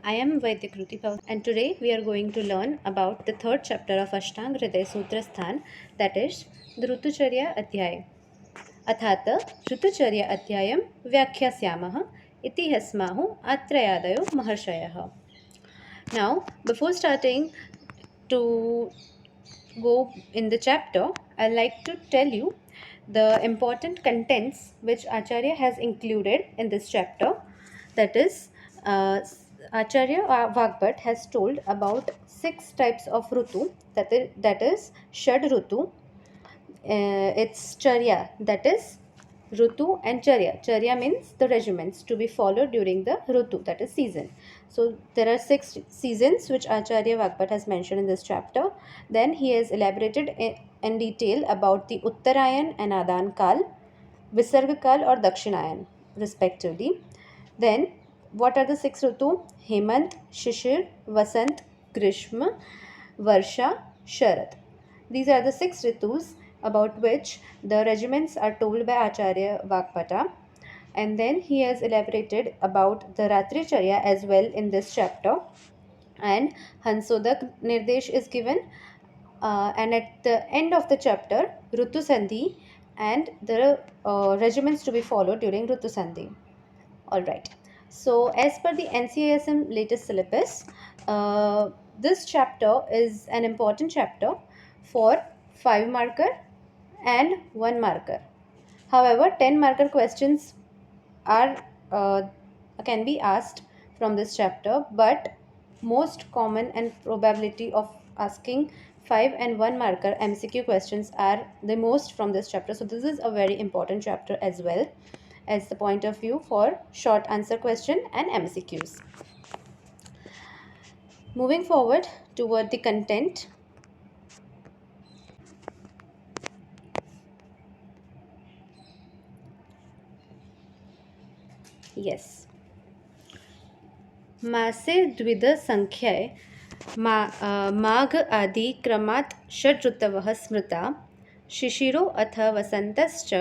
I am Vaidya and today we are going to learn about the third chapter of Ashtanga Hriday Sutra Sthan, that is the Rutucharya Adhyay. अथात ऋतुचर्या अध्यायं व्याख्यास्यामः इति हस्माहु आत्रयादयो महर्षयः. Now, before starting to go in the chapter, I'd like to tell you the important contents which Acharya has included in this chapter. That is, Acharya Vagbhat has told about 6 types of Rutu, that is Shad Rutu, its Charya, that is Rutu and Charya. Charya means the regiments to be followed during the Rutu, that is season. So there are 6 seasons which Acharya Vagbhat has mentioned in this chapter. Then he has elaborated in detail about the Uttarayan and Adan Kal, Visarga Kal or Dakshinayan respectively. Then what are the 6 Rutu? Hemant, Shishir, Vasant, Grishma, Varsha, Sharad. These are the 6 Ritus about which the regiments are told by Acharya Vagbhata, and then he has elaborated about the Ratri Charya as well in this chapter, and Hansodak Nirdesh is given, and at the end of the chapter Rutu Sandhi and the regiments to be followed during Rutu Sandhi. Alright, so as per the NCASM latest syllabus, this chapter is an important chapter for 5 marker and 1 marker. However, 10 marker questions are can be asked from this chapter, but most common and probability of asking 5 and 1 marker MCQ questions are the most from this chapter. So this is a very important chapter as well as the point of view for short answer question and MCQs. Moving forward toward the content. Yes. मासे द्विधसङ्ख्ये माघ आदि क्रमात् षड् ऋतवः स्मृता शिशिरो अथ वसन्तश्च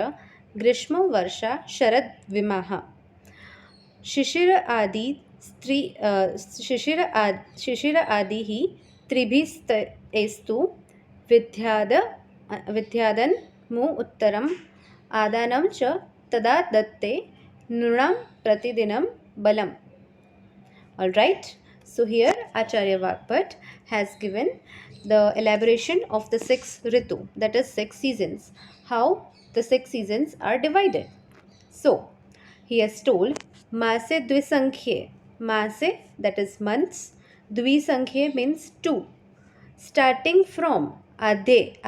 ग्रीष्मो वर्षा शरद्विमाः. शिशिर आदि ही त्रिभिस्तैस्तु विद्यादन् मु उत्तरम् आदानं च तदा दत्ते नृणां प्रतिदिनं बलम्. Alright, so here Acharya Vagbhat has given the elaboration of the 6 Ritu, that is 6 seasons, how the 6 seasons are divided. So, he has told Mase Dvisankhye, Mase, that is months, Dvisankhye means 2. Starting from Adi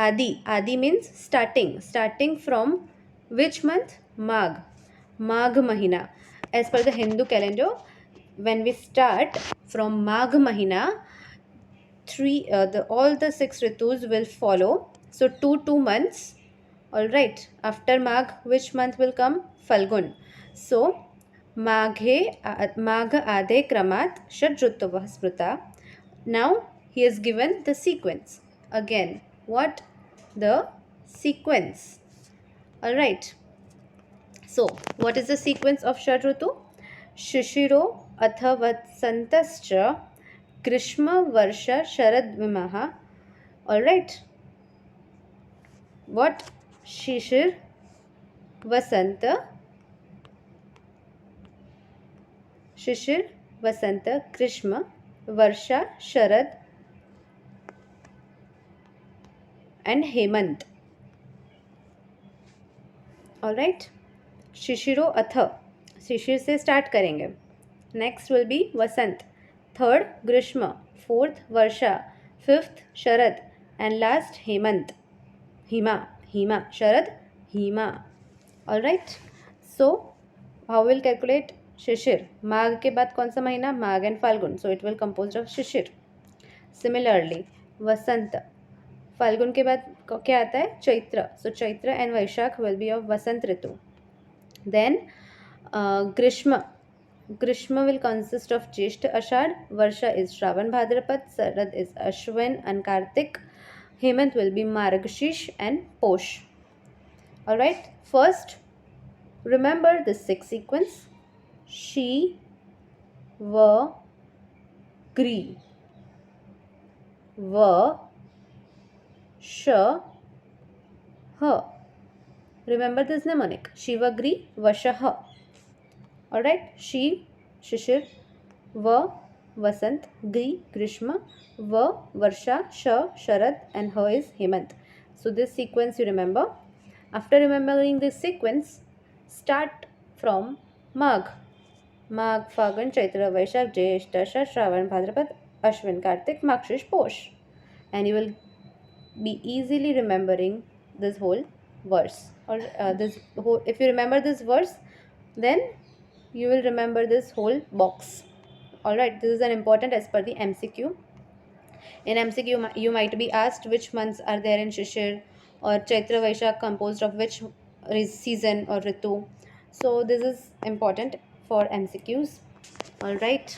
means starting from which month? Magh Mahina. As per the Hindu calendar, when we start from Magh Mahina, all the 6 Ritus will follow. So 2 months. Alright. After Magh, which month will come? Falgun. So Magh Ade Kramat Shad Rituvah Smrita. Now he has given the sequence. Again, what? The sequence. Alright. So, what is the sequence of Shad Ritu? Shishiro अथ वसन्तश्च ग्रीष्म वर्ष शरद्विमः. Alright. What? Shishir, Vasanta, Grishma, Varsha, Sharad and Hemant. Alright. शिशिरो अथ, शिशिर से start करेंगे. Next will be Vasant, third Grishma, fourth Varsha, fifth Sharad and last Hemant. Hima Sharad Hima. Alright. So how will calculate Shishir? Magh के बाद कौन सा महीना? Magh and Phalgun. So it will compose of Shishir. Similarly Vasant, Phalgun के बाद क्या आता है? Chaitra. So Chaitra and Vaishakh will be of Vasant ritu. Then Grishma will consist of Jeshth Ashad, Varsha is Shravan Bhadrapad, Sarad is Ashwin and Kartik, Hemant will be Margashish and Posh. Alright, first remember the 6 sequence: She, Va, ग्री व श ह. Remember this mnemonic. Shivagri Vashaha. Alright. Shiv, Shishir, Va, Vasant, Gri, Grishma, Va, Varsha, Sha, Sharad, and Ha is Hemant. So this sequence you remember. After remembering this sequence, start from Magh. Magh, Phagan, Chaitra, Vaishak, Jyeshta, Ashar, Shravan, Bhadrapad, Ashwin, Kartik, Makshish, Posh. And you will be easily remembering this whole verse, or this whole, if you remember this verse, then you will remember this whole box. All right, this is an important as per the MCQ. In MCQ you might be asked which months are there in Shishir, or Chaitra Vaishak composed of which season or Ritu. So this is important for MCQs. All right,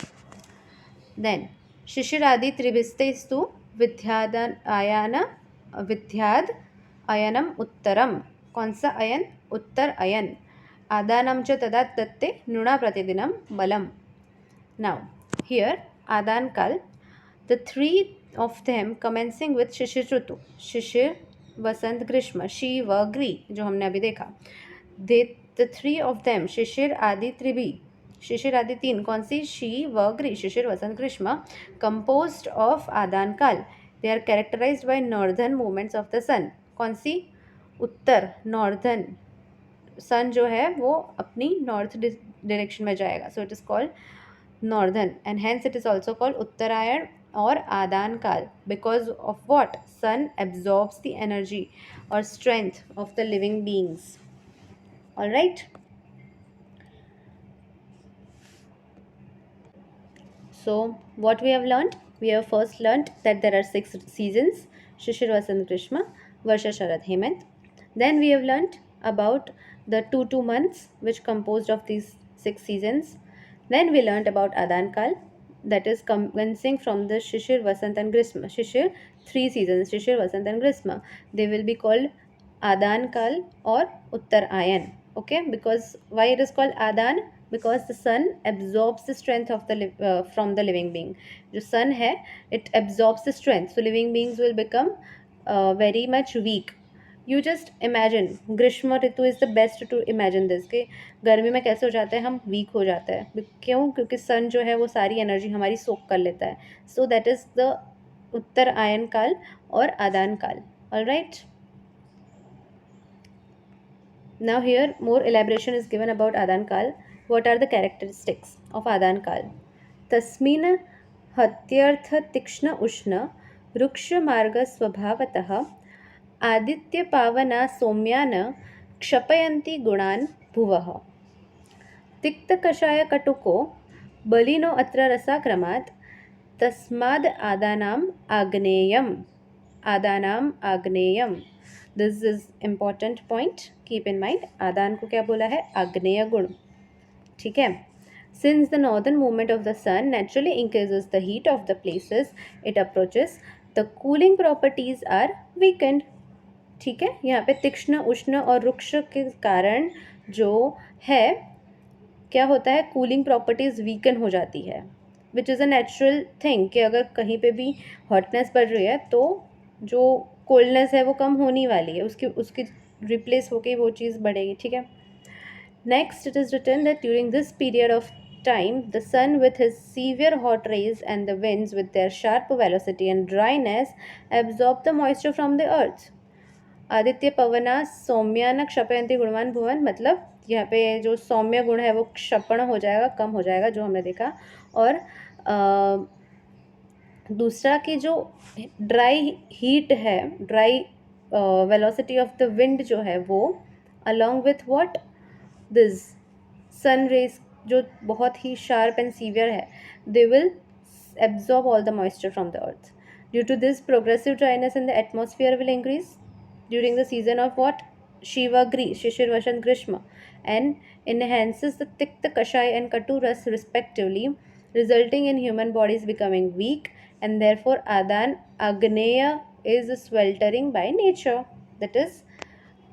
then Shishiradi Tribhistestu Vidyadan Ayana Vidyad Ayanam Uttaram. कौन सा अयन? उत्तर अयन. आदानं च तदा तत्ते नुणा प्रतिदिनं बलम. Now here आदान काल, the three of them commencing with शिशिर ऋतु, शिशिर, वसंत, ग्रीष्म, शिव, ग्री, जो हमने अभी देखा. The three of them, शिशिर आदि त्रिभी, शिशिर आदि तीन, कौन सी? शी, व, ग्री, शिशिर, वसंत, ग्रीष्म, composed of आदान काल. They are characterized by northern movements of the sun. कौन सी? उत्तर, नॉर्दर्न. सन जो है वो अपनी नॉर्थ डायरेक्शन में जाएगा, so it is called northern, and hence it is also called Uttarayan और आदान kaal, because of what? Sun absorbs the energy और strength of the living beings. All right. So what we have learned? We have first learned that there are 6 seasons: Shishir, Vasant, Grishma, Varsha, Sharad, Hemant. Then we have learnt about the 2 months which composed of these 6 seasons. Then we learnt about Adan Kal, that is commencing from the Shishir, Vasant and Grishma. Shishir, 3 seasons, Shishir, Vasant and Grishma. They will be called Adan Kal or Uttar Ayan. Okay, because why it is called Adan? Because the sun absorbs the strength of the from the living being. जो sun है, it absorbs the strength, so living beings will become very much weak. You just imagine, Grishma ritu is the best to imagine this, कि गर्मी में कैसे हो जाता है, हम वीक हो जाता है. क्यों? क्योंकि सन जो है वो सारी एनर्जी हमारी सोक कर लेता है. So that is the uttar ayan kaal और आदान kaal. All right. Now here more elaboration is given about adaan kaal. What are the characteristics of adaan kaal? तस्मिन् हत्यर्थ तीक्ष्ण उष्ण रुक्ष मार्ग स्वभावतः आदित्य पावना सौम्यान क्षपयन्ति गुणान् भुवः. तिक्तकषाय कटुको बलिनो अत्र रसाक्रमात् तस्माद् आदानाम् आग्नेयम्. आदानाम् आग्नेयम. This is important point, keep in mind. Adan को क्या बोला है? आग्नेय गुण. ठीक है. Since the northern movement of the sun naturally increases the heat of the places it approaches, the cooling properties are weakened. ठीक है. यहाँ पे तीक्ष्ण, उष्ण और रुक्ष के कारण जो है क्या होता है? कूलिंग प्रॉपर्टीज़ वीकन हो जाती है, which is a natural thing, कि अगर कहीं पे भी हॉटनेस बढ़ रही है तो जो कोल्डनेस है वो कम होने वाली है, उसकी रिप्लेस होके वो चीज़ बढ़ेगी. ठीक है. Next it is written that during this period of time the sun with his severe hot rays and the winds with their sharp velocity and dryness absorb the moisture from the earth. आदित्य पवना सौम्यान क्षपयंती गुणवान भुवन, मतलब यहाँ पे जो सौम्य गुण है वो क्षपण हो जाएगा, कम हो जाएगा, जो हमने देखा. और दूसरा कि जो ड्राई हीट है, dry velocity of the wind जो है वो along with what? This sun rays जो बहुत ही शार्प एंड सीवियर है, they will absorb all the moisture from the earth. Due to this progressive dryness in the atmosphere will increase during the season of what? Shiva, Gri, Shishir, Vasant, Grishma, and enhances the Tikta, Kashai and Katu Ras respectively, resulting in human bodies becoming weak, and therefore Adan Agneya is sweltering by nature. That is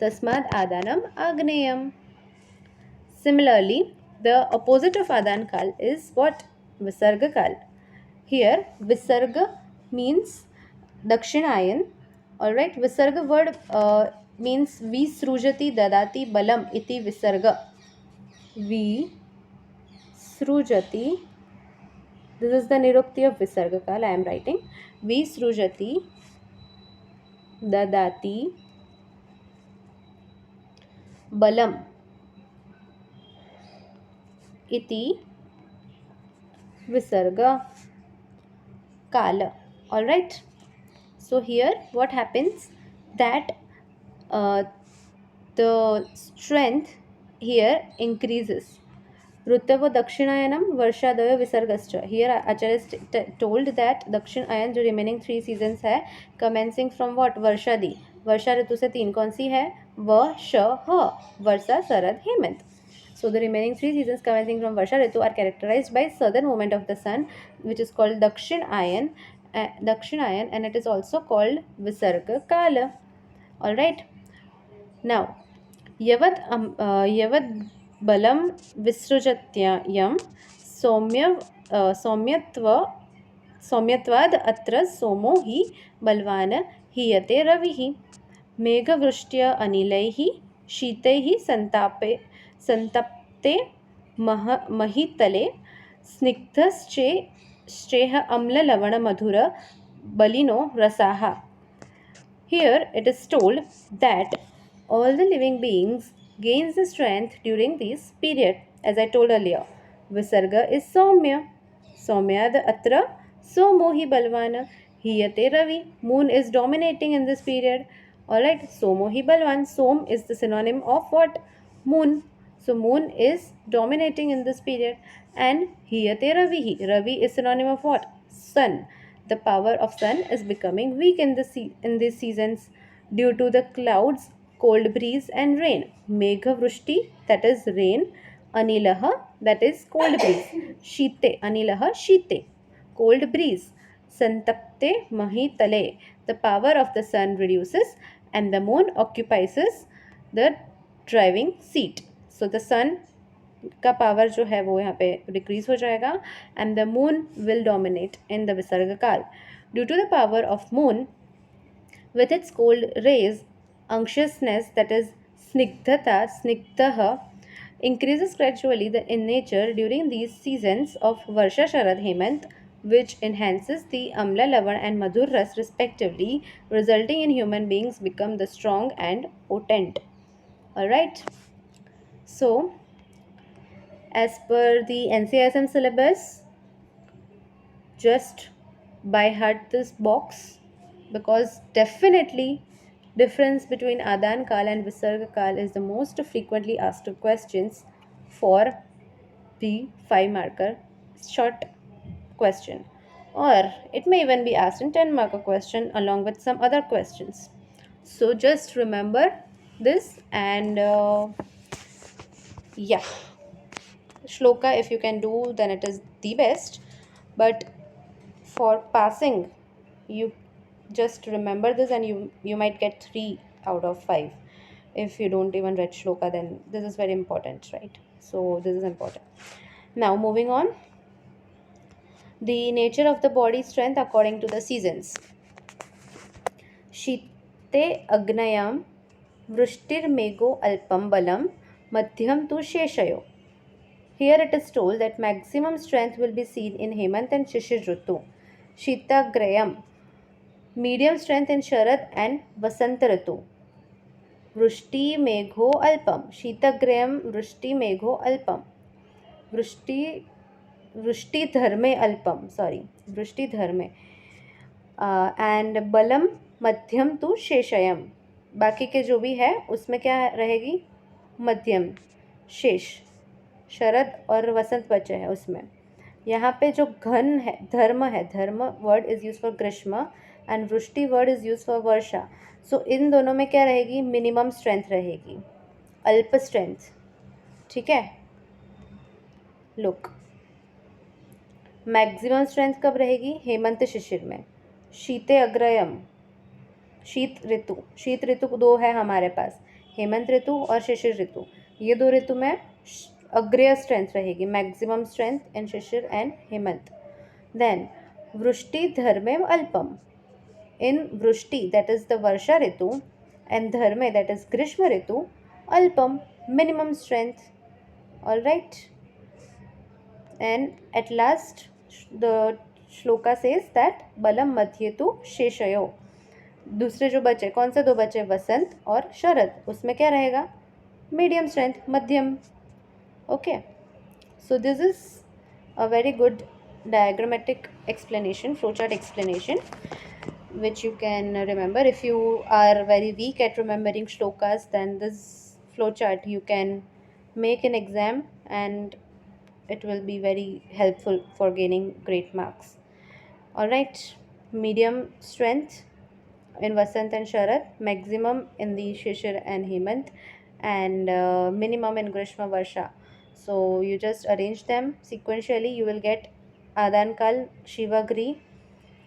Tasmad Adanam Agneyam. Similarly, the opposite of Adan Kal is what? Visarga Kal. Here Visarga means Dakshinayan. Alright, Visarga word means Visrujati Dadati Balam iti Visarga. Visrujati, this is the Nirukti of Visarga Kal I am writing. Visrujati Dadati Balam iti Visarga Kala. Alright. So here what happens that the strength here increases. Rutavo Dakshinayanam Varshadaya Visargascha. Here Acharya is told that Dakshinayan जो remaining 3 seasons है commencing from what? Varshadi. वर्षा ऋतु से 3 कौन सी है? व श ह वर्षा शरद Hemant. So the remaining 3 seasons commencing from Varsha Ritu are characterized by southern movement of the sun, which is called Dakshinayan, and it is also called Visarga Kala. All right. Now, Yavad Balam Visrujatyam Somyatvad Atra Somo hi Balvana Hiyate Ravihi Meghavrushtiya Anilaihi Shitaihi Santapte Mahitale Snigdhasche Amla Lavana Madhura Balino Rasaha. Here it is told that all the living beings gains the strength during this period. As I told earlier, Visarga is Soumya. Soumya the Atra, Somohi Balvana. Hiyate Ravi. Moon is dominating in this period. Alright, Somohi Balvan. Som is the synonym of what? Moon. So moon is dominating in this period. And Hiyate Ravi. Ravi is synonym of what? Sun. The power of sun is becoming weak in these seasons due to the clouds, cold breeze and rain. Megha Vrushti, that is rain. Anilaha, that is cold breeze. Shite, Anilaha, Shite, cold breeze. Santapte Mahitale, the power of the sun reduces and the moon occupies the driving seat. So the sun का power जो है वो यहाँ पे decrease हो जाएगा and the moon will dominate in the visarg kaal due to the power of moon with its cold rays, anxiousness, that is snigdha, increases gradually in nature during these seasons of Varsha, Sharad, Hemant, which enhances the Amla, Lavan and Madhur Ras respectively, resulting in human beings become the strong and potent. Alright. So, as per the NCISM syllabus, just by heart this box, because definitely difference between Adan Kal and Visarga Kal is the most frequently asked questions for the 5 marker short question, or it may even be asked in 10 marker question along with some other questions. So just remember this, and yeah, shloka if you can do then it is the best, but for passing you just remember this and you might get 3 out of 5. If you don't even read shloka, then this is very important, right? So this is important. Now moving on, the nature of the body strength according to the seasons. Shite agnayam vrishtir mego alpam balam madhyam tu sheshayo. Here it is told that maximum strength will be seen in Hemant and Shishir Ritu. Shitagrayam, medium strength in Sharad and Vasant Ritu. Vrushti Megho Alpam. Shitagrayam Vrushti Megho Alpam. Vrushti Dharme Alpam. Sorry. Vrushti Dharme. And Balam Madhyam tu Sheshayam. बाकी के जो भी है उसमें क्या रहेगी? मध्यम, शेष, शरद और वसंत बचे हैं उसमें. यहाँ पे जो घन है धर्म है, धर्म वर्ड इज यूज फॉर ग्रीष्म एंड वृष्टि वर्ड इज यूज फॉर वर्षा. सो इन दोनों में क्या रहेगी? मिनिमम स्ट्रेंथ रहेगी, अल्प स्ट्रेंथ. ठीक है. लुक, मैक्सिमम स्ट्रेंथ कब रहेगी? हेमंत शिशिर में. शीते अग्रयम, शीत ऋतु. शीत ऋतु 2 है हमारे पास, हेमंत ऋतु और शिशिर ऋतु. ये 2 ऋतु में अग्रय स्ट्रेंथ रहेगी, maximum strength in shishir and hemant. Then Vrushti dharme alpam. In Vrushti, that is the Varsha Ritu, and Dharme, that is Grishma Ritu, alpam, minimum strength. Alright. And at last, the shloka says that Balam Madhye tu Sheshayo. दूसरे जो बचे, कौन से दो बचे, वसंत और शरद, उसमें क्या रहेगा, मीडियम स्ट्रेंथ, मध्यम. Okay, so this is a very good diagrammatic explanation, flowchart explanation, which you can remember. If you are very weak at remembering shlokas, then this flowchart you can make in exam, and it will be very helpful for gaining great marks. All right, medium strength in Vasant and Sharad, maximum in the Shishir and Hemant, and minimum in Grishma Varsha. So you just arrange them sequentially. You will get Adan Kal, Shivagri,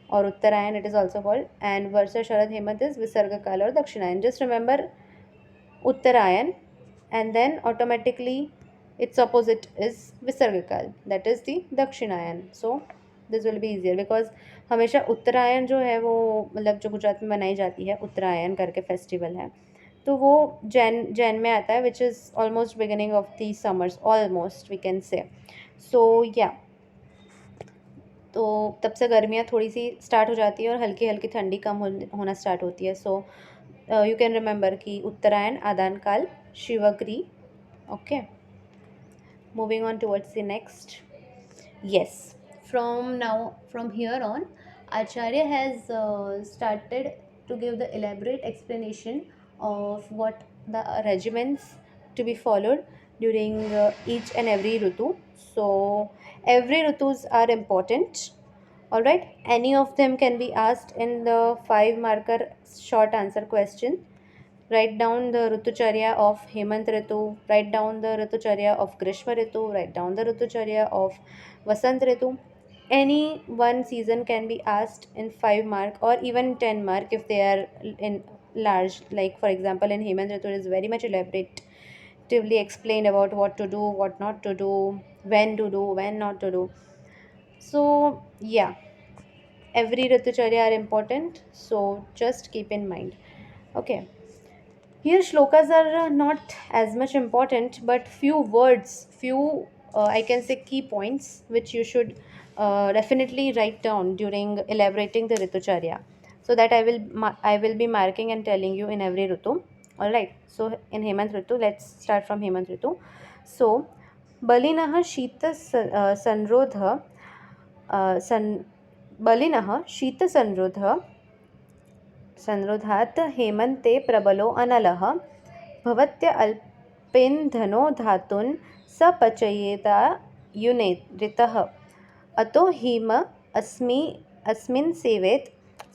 or Uttarayan, it is also called, and Varsha, Sharad, Hemant is Visarga Kal or Dakshinayan. Just remember Uttarayan, and then automatically its opposite is Visarga Kal, that is the Dakshinayan. So this will be easier, because हमेशा उत्तरायण जो है वो, मतलब जो गुजरात में मनाई जाती है, उत्तरायण करके फेस्टिवल है, तो वो जैन में आता है, which is almost beginning of the summers, almost we can say. So या, तो तब से गर्मियाँ थोड़ी सी स्टार्ट हो जाती है और हल्की हल्की ठंडी कम होना स्टार्ट होती है. सो यू कैन रिमेंबर कि उत्तरायण, आदान काल, शिवग्री. Okay, moving on towards the next. Yes, from here on, Acharya has started to give the elaborate explanation of what the regimens to be followed during each and every Ritu. So every Ritus are important. All right, any of them can be asked in the 5 marker short answer question. Write down the Ritucharya of Hemant Ritu, write down the Ritucharya of Grishma Ritu, write down the Ritucharya of Vasant Ritu. Any one season can be asked in 5 mark or even 10 mark if they are in large. Like for example, in Hemant Ritu it is very much elaboratively explained about what to do, what not to do, when to do, when not to do. So yeah, every Ritucharya are important, so just keep in mind. Okay. Here shlokas are not as much important, but few words, few I can say key points which you should definitely write down during elaborating the Ritucharya. So that I will be marking and telling you in every Ritu. Alright, so in Hemant Ritu, let's start from Hemant Ritu. So, Balinah Shita Sanrodha San Balinah Shita Sanrodha संरोधात् हेमन्ते प्रबलो अनलः भवत्य अल्पेन्धनो धातून् सपचयेता युनेरितः अतो हिम अस्मिन् सेवेत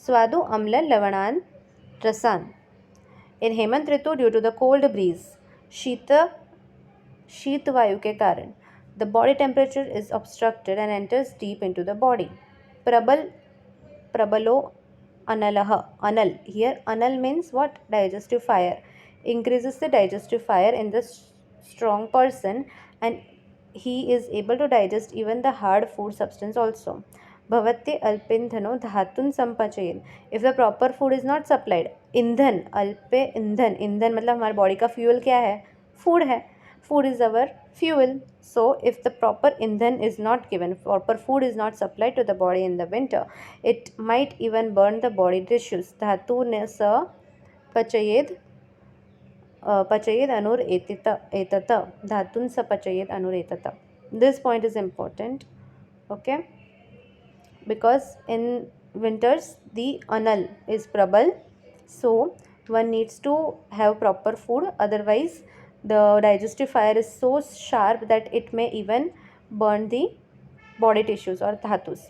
स्वादु अम्ल लवणान् रसान्. In hemant ritu, due to the cold breeze, शीत वायु के कारण, the body temperature is obstructed and enters deep into the body. Prabalo Analaha. Anal. Here anal means what? Digestive fire. Increases the digestive fire in the strong person, and he is able to digest even the hard food substance also. Bhavate alpindhano dhatun sampachayet. If the proper food is not supplied, ईंधन, अल्पे ईंधन, ईंधन मतलब हमारे body का fuel क्या है? Food है. Food is our fuel. So if the proper indhan is not given, proper food is not supplied to the body in the winter, it might even burn the body tissues. Dhatu sa pachayed anur etata. Dhatun sa pachayed anur etata. This point is important. Okay, because in winters the anal is prabal, so one needs to have proper food, otherwise the digestive fire is so sharp that it may even burn the body tissues or dhatus.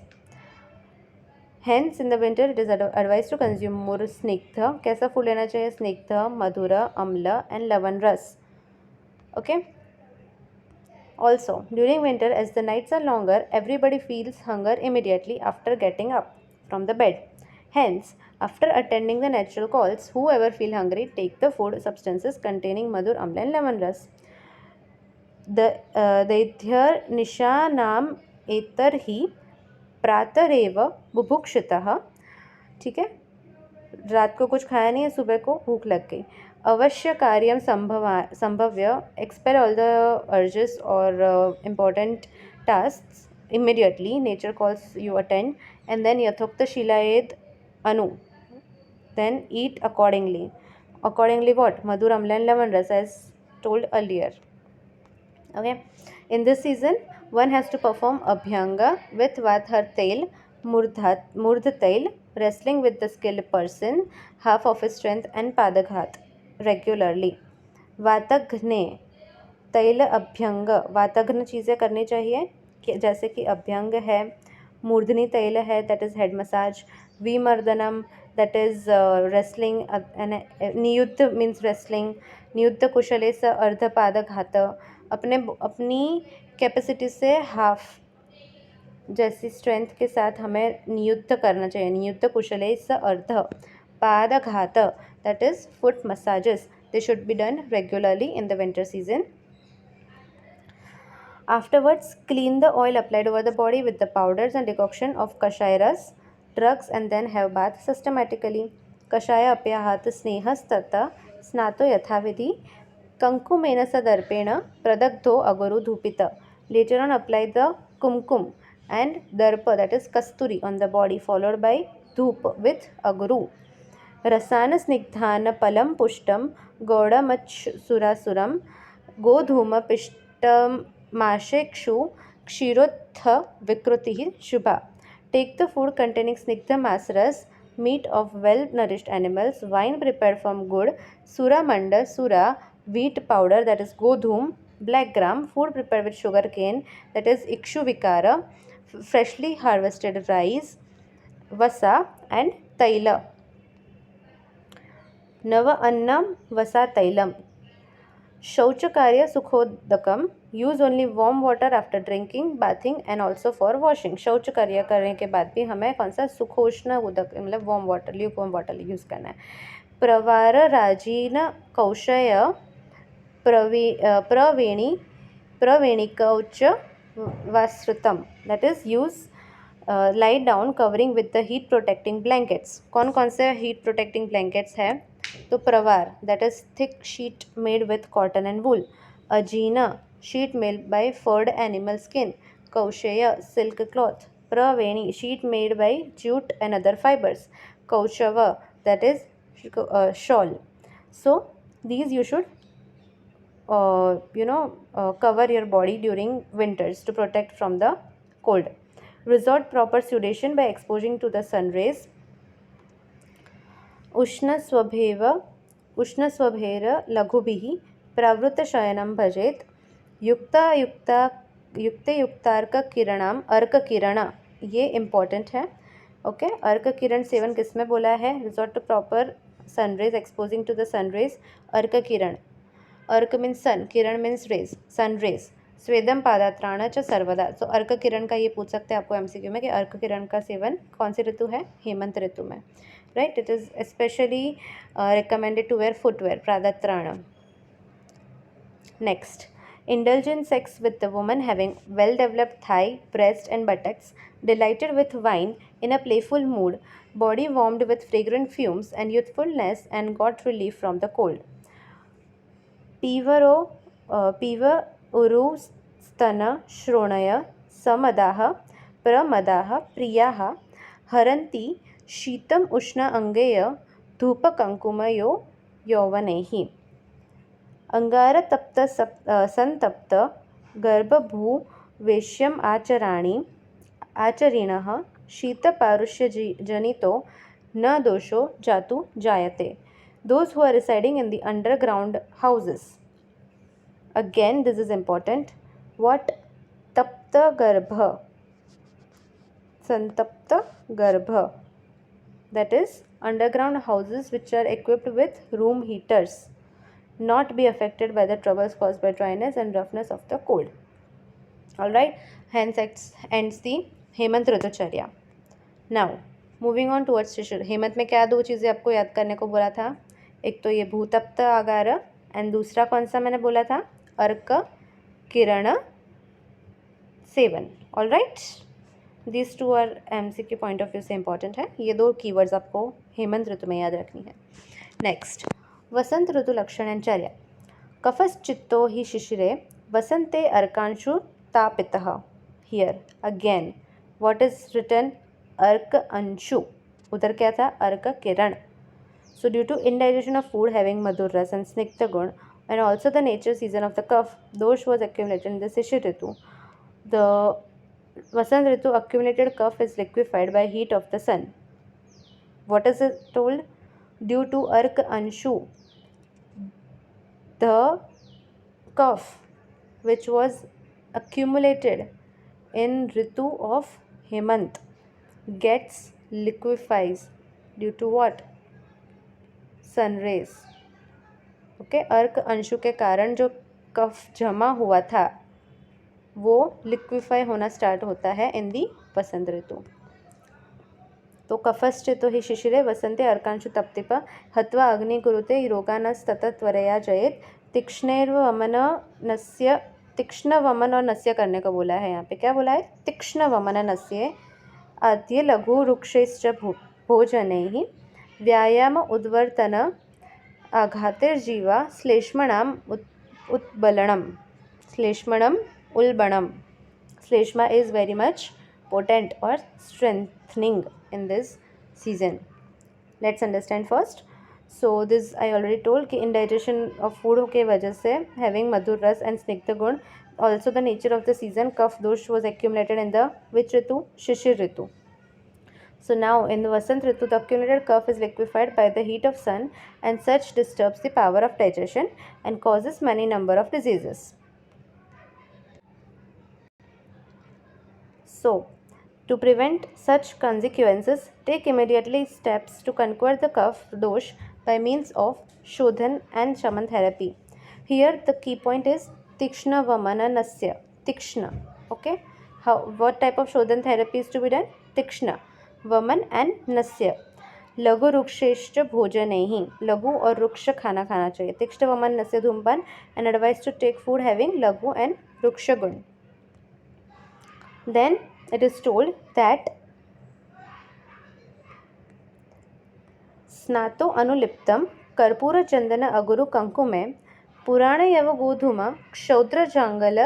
Hence in the winter it is advised to consume more snigdha. कैसा food लेना चाहिए? स्निग्धा, मधुरा, अम्ल and lavan ras. Okay. Also, during winter, as the nights are longer, everybody feels hunger immediately after getting up from the bed. Hence, after attending the natural calls, whoever feel hungry take the food substances containing madhur, amla and lemon ras. The Nisha Nam Etar hi प्रातरेव बुभुक्षितः, ठीक है, रात को कुछ खाया नहीं है, सुबह को भूख लग गई। अवश्य कार्यम संभव्य, एक्सपेल ऑल द अर्जेस और important task immediately, nature calls you attend, and then यथोक्त शिलाएद अनु, then eat accordingly. Accordingly what? Madhur, Amla and Lemon Rasa, as told earlier. Okay. In this season, one has to perform Abhyanga with Vathar Tail, Murdha Tail, wrestling with the skilled person, half of his strength, and Padaghat regularly. वातघ्ने तैल अभ्यंग, वातघ्न चीज़ें करनी चाहिए जैसे कि अभ्यंग है, मूर्धनि तैल है दैट इज़ हेड मसाज, विमर्दनम that is wrestling, नियुद्ध मीन्स रेसलिंग, नियुद्ध कुशले स अर्धपादघात, अपनी कैपेसिटी से हाफ जैसी स्ट्रेंथ के साथ हमें नियुद्ध करना चाहिए, नियुद्ध कुशले स अर्ध पादघात that is foot massages, they should be done regularly in the winter season. Afterwards, clean the oil applied over the body with the powders and decoction of kashairas, drugs, and then have bath systematically. कषाय अप्याहात स्नेहस्ततः स्नातो यथाविधि कंकुमेन सदर्पेण प्रदग्धो अगुरु धूपित. Later on apply the kumkum and darpa, that is kasturi, on the body, followed by धूप with aguru. रसान स्निग्धान पलम पुष्टम गौड़मच्छुरासुरम गोधूम पिष्टमाशेक्षु क्षीरोत्थ विकृति शुभा. Take the food containing snigdha masras, meat of well-nourished animals, wine prepared from good, sura manda, sura, wheat powder that is godhum, black gram, food prepared with sugar cane that is ikshu vikara, freshly harvested rice, vasa and taila. नव अन्नम वसा तैलम. शौचकार्य सुखोदकम, use only warm water after drinking, bathing and also for washing. शौचकार्य करने के बाद भी हमें कौन सा सुखोष्ण उदक मतलब warm water, lukewarm water use करना है. प्रवार राजीन कौशय प्रवेणिकौच वाश्रुतम, that is use lie down covering with the heat protecting blankets. कौन कौन से हीट प्रोटेक्टिंग ब्लैंकेट्स हैं? तो प्रवार that is thick sheet made with cotton and wool. अजीना sheet made by furred animal skin. कौशेय सिल्क क्लॉथ. प्रवेणी sheet made by jute and other fibres. कौशव that is shawl. So these you should cover your body during winters to protect from the cold. Resort proper sudation by exposing to the sun rays. उष्णस्वभेर लघुभिः प्रवृत्तशयनं भजेत. युक्तार्ककिरणाम, अर्ककिरण ये important है. Okay, अर्ककिरण seven किस में बोला है? Resort to proper sun rays, exposing to the sun rays. अर्ककिरण, अर्क means sun, किरण means rays, sun rays. स्वेदम पादात्राण च सर्वदा. तो अर्क किरण का ये पूछ सकते हैं आपको एमसीक्यू में कि अर्क किरण का सेवन कौन सी ऋतु है? हेमंत ऋतु में, right. It is specially recommended to wear footwear, पादात्राण. Next, indulge in sex with the woman having well developed thigh, breast and buttocks, delighted with wine in a playful mood, body warmed with fragrant fumes and youthfulness, and got relief from the cold. पीव उरु स्तन श्रोणय समदाः प्रमदाः प्रियाः हरन्ति शीतम उष्ण अंगेय धूपकंकुमयो यौवनैः. अंगारतप्त संतप्त गर्भभू वेश्यम आचरिणः शीतपारुष्यजनितो न दोषो जातु जायते. Those who are residing in the underground houses. Again, this is important. What? Tapta garbha, santapta garbha. That is underground houses which are equipped with room heaters. Not be affected by the troubles caused by dryness and roughness of the cold. Alright, hence ends the Hemant ऋतुचर्या. Now moving on towards शिशिर. हेमंत में क्या दो चीज़ें आपको याद करने को बोला था? एक तो ये भूतप्त आगार एंड दूसरा कौन सा मैंने बोला था? अर्क किरण सेवन. Alright, this two are MCQ point of view से इंपॉर्टेंट है। ये दो कीवर्ड्स आपको हेमंत ऋतु में याद रखनी है। नेक्स्ट, वसंत ऋतु लक्षण एंड चर्या। कफश्चित्तो हि शिशिरे वसंते अर्कांशु तापितः। Here again what is written? अर्क अंशु, उधर क्या था? अर्क किरण। So due to indigestion of food having madhur ras and snigdha gun, and also the nature season of the cough, dosh was accumulated in the Shishir Ritu. The Vasant Ritu accumulated cough is liquefied by heat of the sun. What is it told? Due to Ark Anshu, the cough which was accumulated in Ritu of Hemant gets liquefies due to what? Sun rays. Okay, अर्क अंशु के कारण जो कफ जमा हुआ था वो liquefy होना स्टार्ट होता है इन दी वसंत ऋतु। तो कफश्चितो हि शिशिरे वसंते अर्कांशु तप्तिप हत्वा अग्निकुरुते रोगानस्तत्वरया जयेत तीक्ष्णैर्वमननस्य। तीक्ष्ण वमन और नस्य करने को बोला है यहाँ पे। क्या बोला है? तीक्ष्ण वमन नस्य आद्य लघु वृक्षैश्च भोजनैः व्यायाम उद्वर्तन आघातिर्जीवा श्लेष्मणाम उत्बलनम। श्लेष्मणम उल्बणम। श्लेष्मा is very much potent or strengthening in this season. Let's understand first. So this I already told कि indigestion of food के वजह से having madhur ras and snigdha gun, also the nature of the season, cough dosh was accumulated in the which ritu? Shishir ritu. So now in the Vasant Ritu, the accumulated cough is liquefied by the heat of sun, and such disturbs the power of digestion and causes many number of diseases. So to prevent such consequences, take immediately steps to conquer the cough dosh by means of Shodhan and Shaman therapy. Here the key point is Tikshna Vamana Nasya. Tikshna. Okay. What type of Shodhan therapy is to be done? Tikshna, वमन and नस्य। लघु वृक्षेश्च भोजनैः। लघु और वृक्ष खाना खाना चाहिए। तीक्ष्ण वमन नस्य धूमपान and advice to take food having लघु एंड वृक्ष गुण। Then it is told that स्नातो अनुलिप्तम कर्पूर चंदन अगुरु कंकुमे पुराण यव गोधूम क्षौद्र जांगल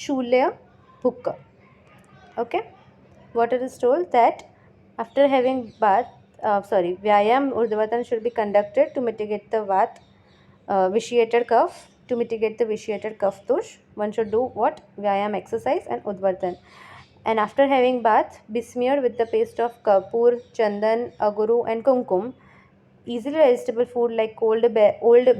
शूल्य भुक्क। Okay, what it is told that after having bath, Vyayam Urdhvatan should be conducted to mitigate the vitiated cough. To mitigate the vitiated cough dosh, one should do what? Vyayam exercise and Udvartan. And after having bath, be smeared with the paste of Kapur, Chandan, Aguru and Kumkum. Easily digestible food like old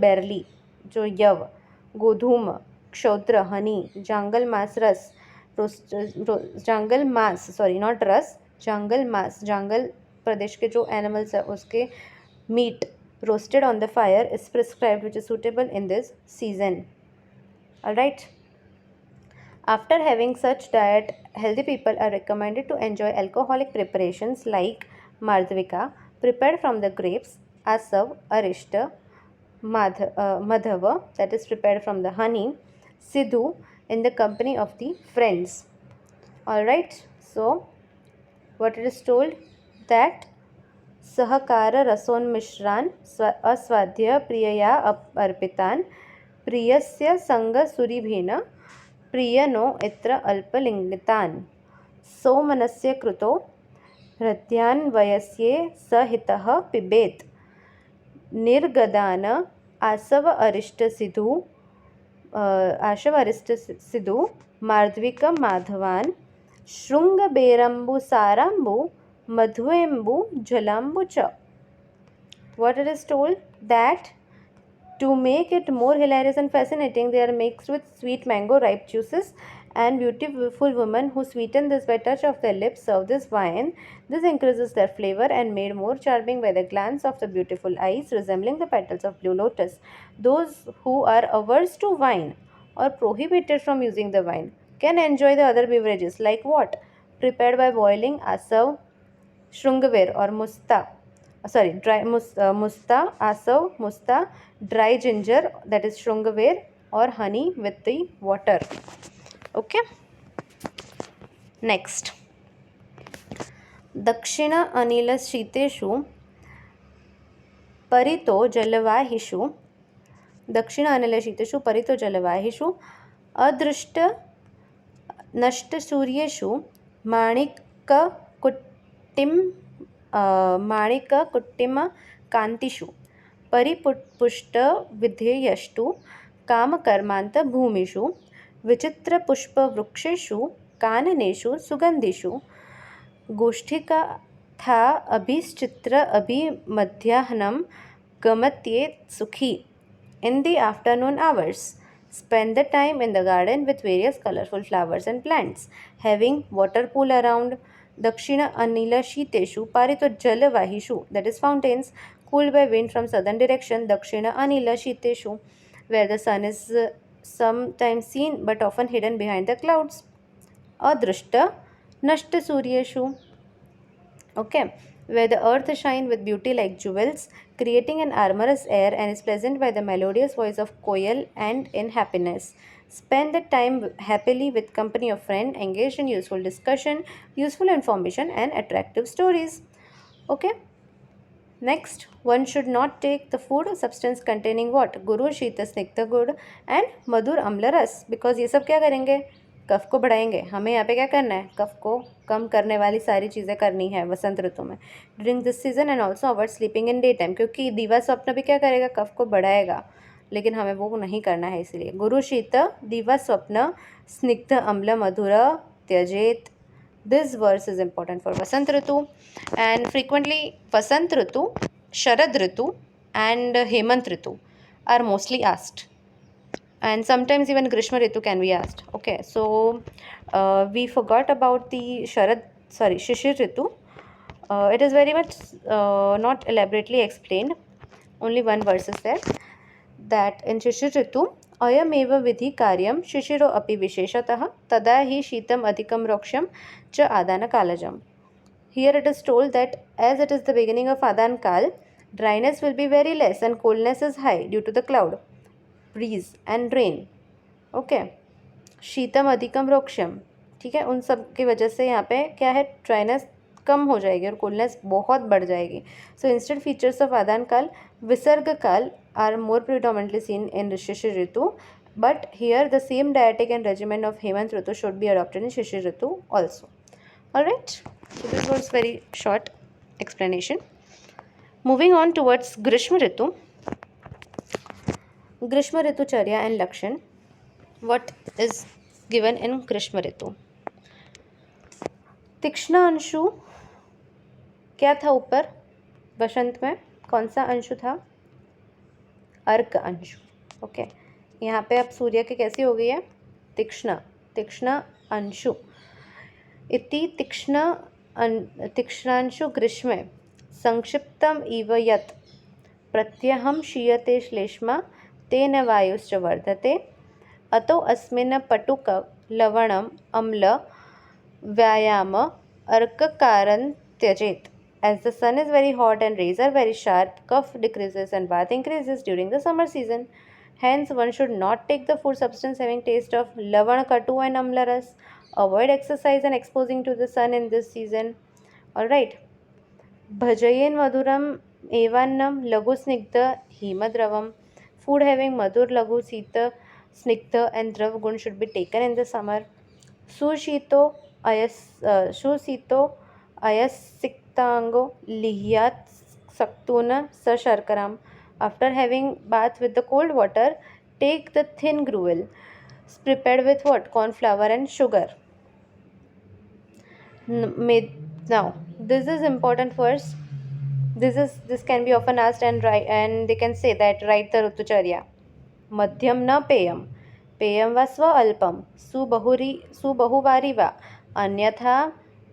barley, जो यव, गोधूम, क्षौत्र, honey, jangal mas ras, जंगल मांस, sorry not रस, जंगल मांस, जंगल प्रदेश के जो animals है उसके meat roasted on the fire is prescribed which is suitable in this season. Alright, after having such diet, healthy people are recommended to enjoy alcoholic preparations like Mardvika prepared from the grapes, Asav, Arishta, Madhava that is prepared from the honey, Sidhu in the company of the friends. Alright, so what it is told that सहकार रसोन मिश्रान अस्वाध्य प्रियया अर्पितान प्रियस्य संग सुरीभिन प्रियनो इत्र अल्पलिंगितान सोमनस्य कृतो हृदयान्वयस्ये सहितः पिबेत निर्गदान आसव अरिष्ट सिधु मार्द्विक माधवान शृंगबेरंबु सारांबु मधुएम्बु जलांबु च. What it is told that to make it more hilarious and fascinating, they are mixed with sweet mango ripe juices, and beautiful women who sweeten this by touch of their lips serve this wine. This increases their flavor and made more charming by the glance of the beautiful eyes resembling the petals of blue lotus. Those who are averse to wine or prohibited from using the wine can enjoy the other beverages like what? Prepared by boiling asav, shrungavir or musta. Musta, asav, musta, dry ginger that is shrungavir or honey with the water. Okay. Next, दक्षिण अनिलशीतेषु परितो जलवाहिषु दक्षिण अनिलशीतेषु परितो जलवाहिषु अदृष्ट नष्टसूर्येषु माणिककुट्टिं माणिककुट्टिमकान्तिषु परिपुष्टविधेयस्तु कामकर्मान्तभूमिषु विचित्रपुष्पवृक्षेषु काननेषु सुगन्धिषु गोष्ठिकथा अभिश्चित्र अभिमध्याह्नं गमत्येत् सुखी in the afternoon hours. Spend the time in the garden with various colorful flowers and plants, having water pool around. Dakshina Anila Shiteshu Parito Jalavahishu, that is fountains, cooled by wind from southern direction. Dakshina Anila Shiteshu, where the sun is sometimes seen but often hidden behind the clouds. Adrishta Nashta Suryeshu, okay, where the earth shines with beauty like jewels, creating an amorous air and is pleasant by the melodious voice of koel and in happiness. Spend the time happily with company of friends, engaged in useful discussion, useful information and attractive stories. Okay. Next, one should not take the food substance containing what? Guru, Shita, Snigdha Gud and Madhur Amla Ras, because ये सब क्या करेंगे? कफ को बढ़ाएंगे. हमें यहाँ पे क्या करना है? कफ को कम करने वाली सारी चीज़ें करनी है वसंत ऋतु में. During this season and also avoid sleeping in day time, क्योंकि दिवा स्वप्न भी क्या करेगा? कफ को बढ़ाएगा, लेकिन हमें वो नहीं करना है. इसलिए गुरु शीत दिवा स्वप्न स्निग्ध अम्ल मधुर त्यजेत. This verse is important for Vasant Ritu, and frequently Vasant Ritu, Sharad Ritu and Hemant Ritu are mostly asked, and sometimes even Grishma Ritu can be asked. Okay, so we forgot about the Shishir Ritu. It is very much not elaborately explained. Only one verse is there, that in Shishir Ritu अयमेव विधि कार्यम शिशिरो अपि विशेषतः तदा हि शीतम अधिकम रोक्षम च आदान कालजम. Here it is told that as it is the beginning of Adan Kal, dryness will be very less and coldness is high due to the cloud, breeze and rain. Okay. शीतम अधिकम रोक्षम, ठीक है, उन सब की वजह से यहाँ पे क्या है? ड्राइनेस कम हो जाएगी और coolness बहुत बढ़ जाएगी. So instead features of Adan Kal, Visarga Kal are more predominantly seen in Shishir Ritu, but here the same dietic and regimen of Hemant Ritu should be adopted in Shishir Ritu also. Alright, so this was very short explanation. Moving on towards Grishma Ritu. Grishma Ritu Charya and Lakshan. What is given in Grishma Ritu? तीक्ष्ण अंशु क्या था ऊपर? वसंत में कौन सा अंशु था? अर्क Anshu. Okay, यहाँ पे अब सूर्य की कैसी हो गई है? तीक्ष्ण. तीक्ष्ण अंशु इति तीक्ष्णांशु ग्रीष्मे संक्षिप्तम इव यत् प्रत्यहं क्षीयते श्लेष्मा तेन वायुश्च वर्धते अतो अस्मिन् पटुक लवणम अम्ल व्यायाम अर्ककारं त्यजेत. As the sun is very hot and rays are very sharp, cough decreases and bath increases during the summer season. Hence, one should not take the food substance having taste of lavan, katu and amla ras. Avoid exercise and exposing to the sun in this season. Alright. Bhajayen madhuram evannam lagu snigdha himadravam. Food having madhur, lagu, sita, snigdha and drav gun should be taken in the summer. Sushito ayassiktango lihyat saktuna sa sharkaram. After having bath with the cold water, take the thin gruel prepared with what? Corn flour and sugar. Now, this is important verse. This can be often asked and they can say that write the Rutucharya. Madhyam na peyam. पेयम वा स्व अल्पम सुबहुवारी वा अन्यथा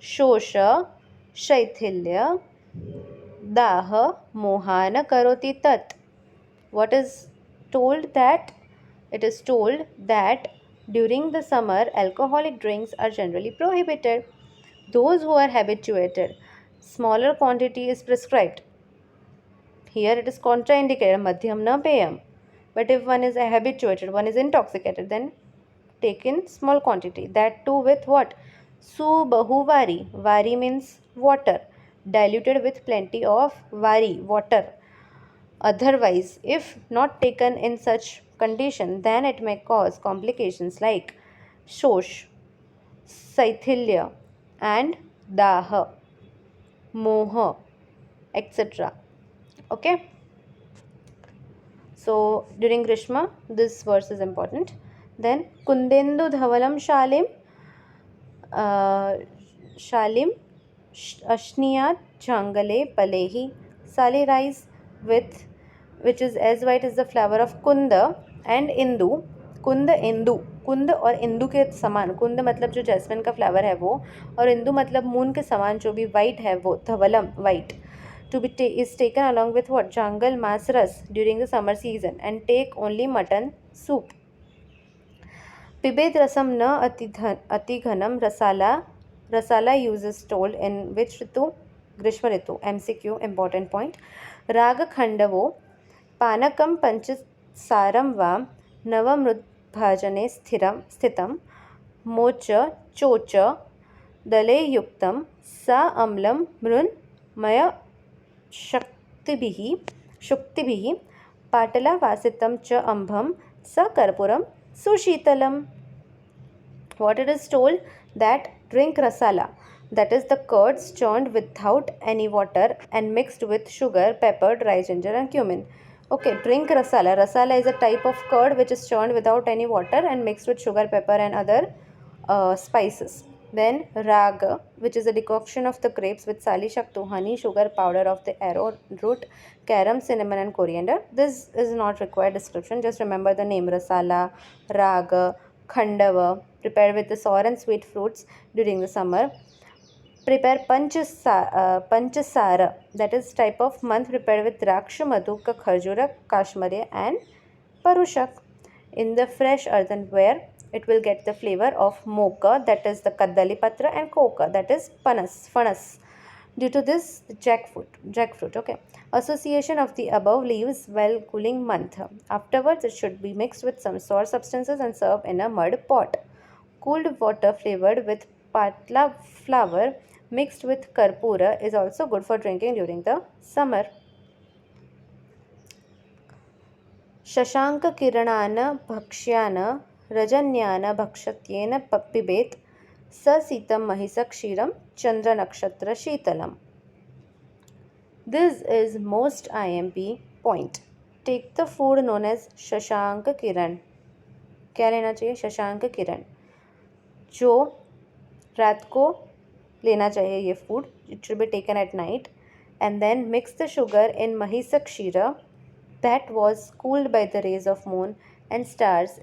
शोष शैथिल्य दाह मोहान करोति तत्. What is told? That it is told that during the summer alcoholic drinks are generally prohibited. Those who are habituated, smaller quantity is prescribed. Here it is contraindicated, madhyam na peyam. But if one is habituated, one is intoxicated, then take in small quantity. That too with what? Subahuvari. Vari means water, diluted with plenty of vari, water. Otherwise, if not taken in such condition, then it may cause complications like shosh, Saithilya, and Daha, Moha, etc. Okay, so during Grishma, this verse is important. Then Kundendu Dhavalam Shalim Ashniyat Jangale Palehi Sali rice with which is as white as the flower of Kunda and Indu. कुंद और इंदु के समान, कुंद मतलब जो jasmine का flower है वो, और इंदु मतलब मून के समान जो भी वाइट है वो, धवलम white, to be is taken along with what? Jangal mas ras during the summer season, and take only mutton soup. Pibet rasam na ati ghanam rasala uses told in which ritu? Grishma ritu. MCQ important point. Raga khandavo पानकं पंचसारं वा नवमृद्भाजने स्थितं मोच चोच दले युक्तं सा अम्लं मृन्मय शुक्तिभिः पाटलावासितं च अम्भं स कर्पूरं सुशीतलम्. What it is told that drink rasala, that is the curds churned without any water and mixed with sugar, pepper, dry ginger and cumin. Okay, drink rasala. Rasala is a type of curd which is churned without any water and mixed with sugar, pepper and other spices. Then raga, which is a decoction of the grapes with sali shaktu, honey, sugar, powder of the arrowroot, carom, cinnamon and coriander. This is not required description. Just remember the name rasala, raga, khandava, prepared with the sour and sweet fruits during the summer. Prepare panchasara, that is type of month prepared with draksha, madhuka, kharjura, kashmari and parushak. In the fresh earthenware, it will get the flavor of mocha, that is the kadali patra, and koka, that is fanas. Due to this, the jackfruit. Okay. Association of the above leaves while cooling month. Afterwards, it should be mixed with some sour substances and served in a mud pot. Cooled water flavored with patla flour mixed with karpura is also good for drinking during the summer. Shashanka kiranana bhakshyana rajanyana bhakshatyena pibet sasitam mahisak shiram chandra nakshatra shitalam. This is most IMP point. Take the food known as Shashanka Kiran. क्या लेना चाहिए? शशांक किरण, जो रात को लेना चाहिए ये food. It should be taken at night and then mix the sugar in mahishak ksheera that was cooled by the rays of moon and stars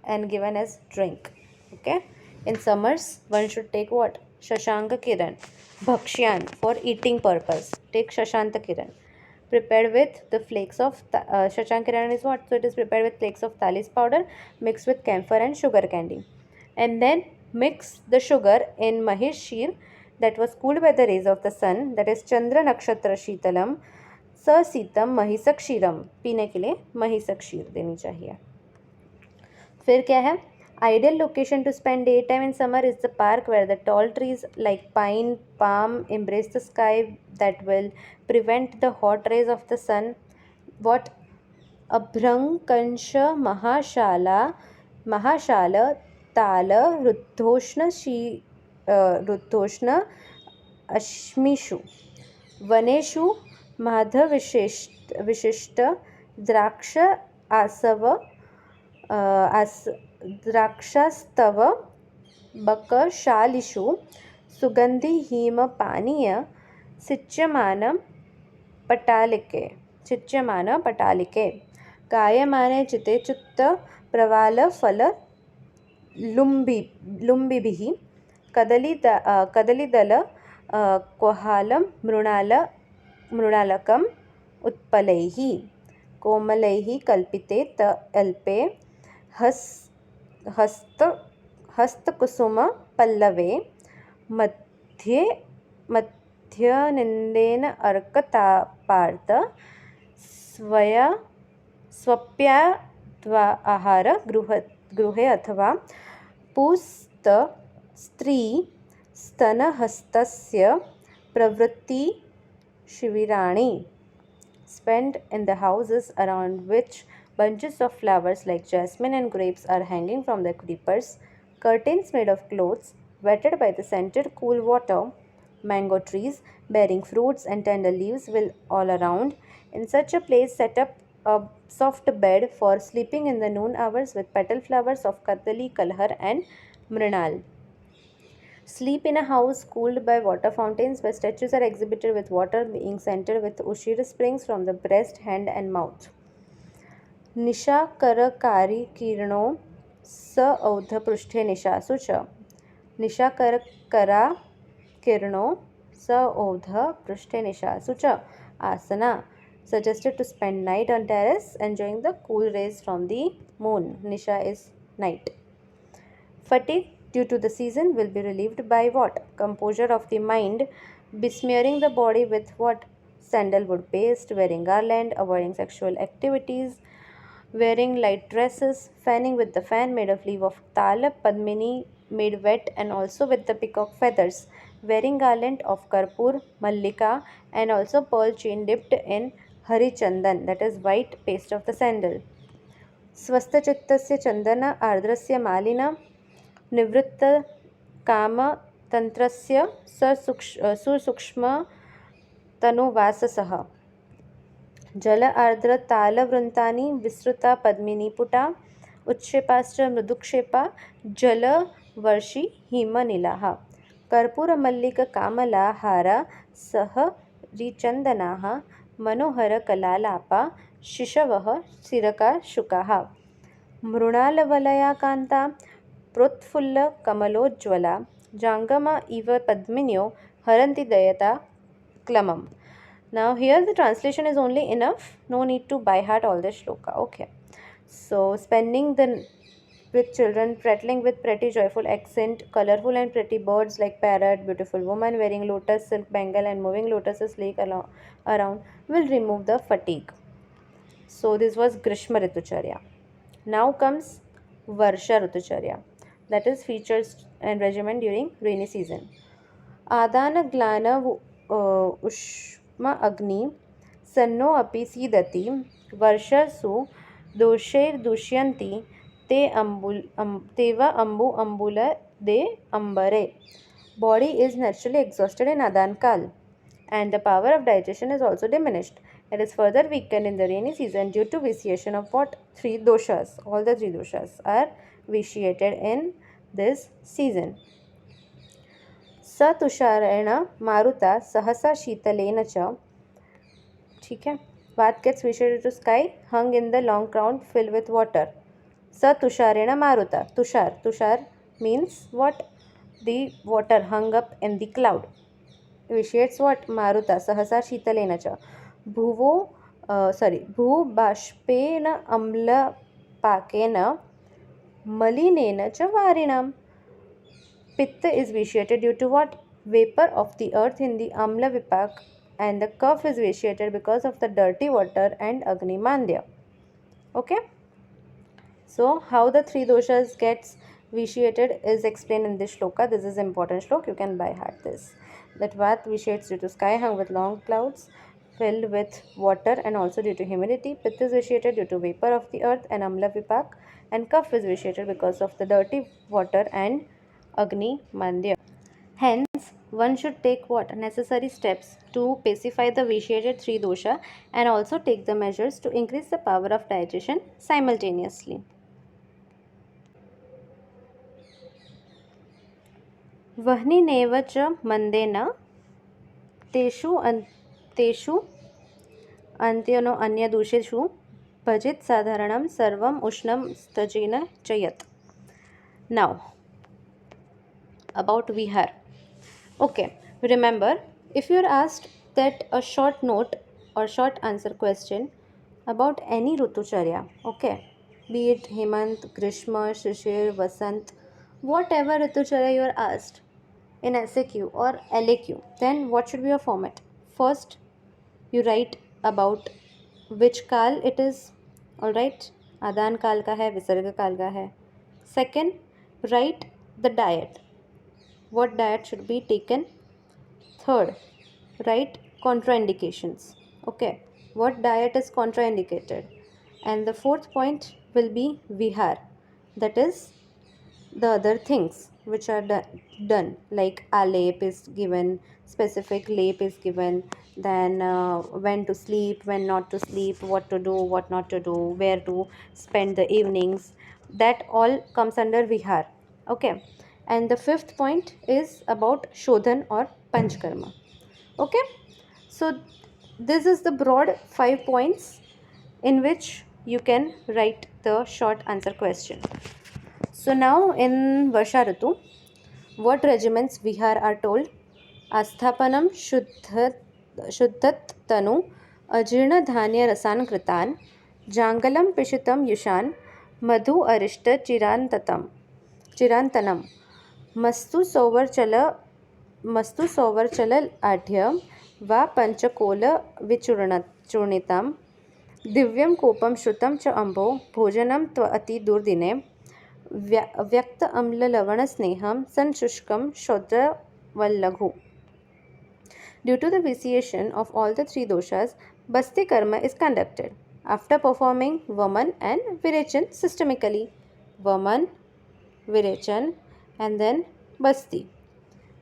and given as drink. Okay, in summers one should take what? Shashanka Kiran. Bhakshyan, for eating purpose, take Shashanta Kiran, prepared with the flakes of Shashanka Kiran is what? So it is prepared with flakes of talis powder mixed with camphor and sugar candy, and then mix the sugar in Mahish Sheer that was cooled by the rays of the sun, that is Chandra Nakshatra Shitalam ससीतम महिषक क्षीरम. पीने के लिए महिषक क्षीर देनी चाहिए. फिर क्या है? Ideal location to spend daytime in summer is the park where the tall trees like pine, palm embrace the sky that will prevent the hot rays of the sun. What? Abhrankansha Mahashala Tala Ruddhoshna Ashmishu Vaneshu Madhav विशिष्ट द्राक्षास्तव बकशालिषु सुगंधि हिमपानीय सिच्यमान पटालिके गायमाने चिते चित्त प्रवाल फल लुम्बिभिः कदलीदल कोहालं मृणालकम् उत्पलैः कोमलैः कल्पिते अल्पे हस्तकुसुमपल्लवे मध्यनिन्देन अर्कतापार्थ स्वप्याद्वाहार गृहे अथवा पुस्त स्त्री स्तनहस्तस्य pravritti shivirani, spent in the houses around which bunches of flowers like jasmine and grapes are hanging from the creepers, curtains made of clothes wetted by the scented cool water, mango trees bearing fruits and tender leaves will all around. In such a place, set up a soft bed for sleeping in the noon hours with petal flowers of Kadali, Kalhar, and Mrinal. Sleep in a house cooled by water fountains where statues are exhibited with water being centered with Ushir springs from the breast, hand, and mouth. निशा करकारी किरणों स औध पृष्ठे निशासु च निशा करा किरणों स औध पृष्ठे निशासु च asana suggested to spend night on terrace enjoying the cool rays from the moon. Nisha is night. Fatigue due to the season will be relieved by what? Composure of the mind, besmearing the body with what? Sandalwood paste, wearing garland, avoiding sexual activities, wearing light dresses, fanning with the fan made of leaf of tal, padmini made wet and also with the peacock feathers, wearing garland of karpur, mallika, and also pearl chain dipped in harichandan, that is white paste of the sandal. स्वस्थचित्तस्य चन्दन आर्द्रस्य मालिन निवृत्तकामतन्त्रस्य सुसूक्ष्मतनुवाससः जल आर्द्रतालवृन्तानि विसृता पद्मिनीपुटा उत्क्षेपाश्च मृदुक्षेपा जलवर्षि हिमनिलाः कर्पूरमल्लिककामलाहारा सह रिचन्दनाः मनोहरकलालापा शिशवः सिरकाशुकाः मृणालवलयाकान्ता प्रोत्फुल्लकमलोज्ज्वला जाङ्गम इव पद्मिन्यो हरन्ति दयता क्लमम्. Now here the translation is only enough. No need to by heart all the shloka. Okay. So spending the with children, prattling with pretty joyful accent, colorful and pretty birds like parrot, beautiful woman wearing lotus silk bangle and moving lotuses lake around will remove the fatigue. So this was Grishma Ritucharya. Now comes Varsha Ritucharya, that is features and regimen during rainy season. Adana glana ushma agni sanno api sidati varshasu dosher dushyanti teva ambu ambula de ambare. Body is naturally exhausted in Adan Kal and the power of digestion is also diminished. It is further weakened in the rainy season due to vitiation of what? Three doshas. All the three doshas are vitiated in this season. सतुषारेण मारुता सहसा शीतलेन च. ठीक है. Bath gets vitiated to sky, hung in the long crown filled with water. Satusharena maruta. Tushar means what? The water hung up in the cloud. Vitiates what? Maruta. Sahasa Shitalena cha. Bhuvo, Bhu Bashpena Amla Pakena Malinena cha Varinam. Pitta is vitiated due to what? Vapor of the earth in the Amla Vipak, and the cough is vitiated because of the dirty water and Agni Mandya. Okay? So, how the three doshas gets vitiated is explained in this shloka. This is important shloka. You can by heart this. That Vat vitiates due to sky hung with long clouds filled with water and also due to humidity. Pitta is vitiated due to vapor of the earth and Amla Vipak, and cough is vitiated because of the dirty water and Agni Mandya. Hence, one should take what? Necessary steps to pacify the vitiated three dosha and also take the measures to increase the power of digestion simultaneously. वह्निनेव च मंदेन तेषु अन्त्यनो अन्यदूषेषु भजित साधारणं सर्वं उष्णं स्तजेन च यत्. Now, about Vihar. Okay, remember, if you are asked that a short note or short answer question about any Ritucharya, okay, be it Hemant, Grishma, Shishir, Vasant, whatever Ritucharya you are asked in SAQ or LAQ, then what should be your format? First, you write about which Kal it is, alright, Adan Kal ka hai, Visarga Kal ka hai. Second, write the diet. What diet should be taken? Third, write contraindications. Okay, what diet is contraindicated? And the fourth point will be vihar, that is the other things which are done, like alep is given, specific lap is given, then when to sleep, when not to sleep, what to do, what not to do, where to spend the evenings, that all comes under vihar. Okay, and the fifth point is about shodhan or panchkarma. Okay, so this is the broad 5 points in which you can write the short answer question. So now in Varsha Ritu, what regiments Vihar are told? Asthapanam Shuddhat Tanu Ajirna Dhanya Rasan Kritan Jangalam Pishitam Yushan Madhu Arishta Chirantanam Mastu Sovar Chala Adhya Va Panchakola Vichurnitam दिव्यम कोपम श्रुतम च अम्भो भोजनम त्व अति दुर्दिने व्यक्त अम्ल लवण स्नेहम संशुष्कम शौद्रवल्लघु. Due to the vitiation of all the three doshas, Basti karma is conducted after performing Vaman and Virechan systemically. Vaman, Virechan, and then Basti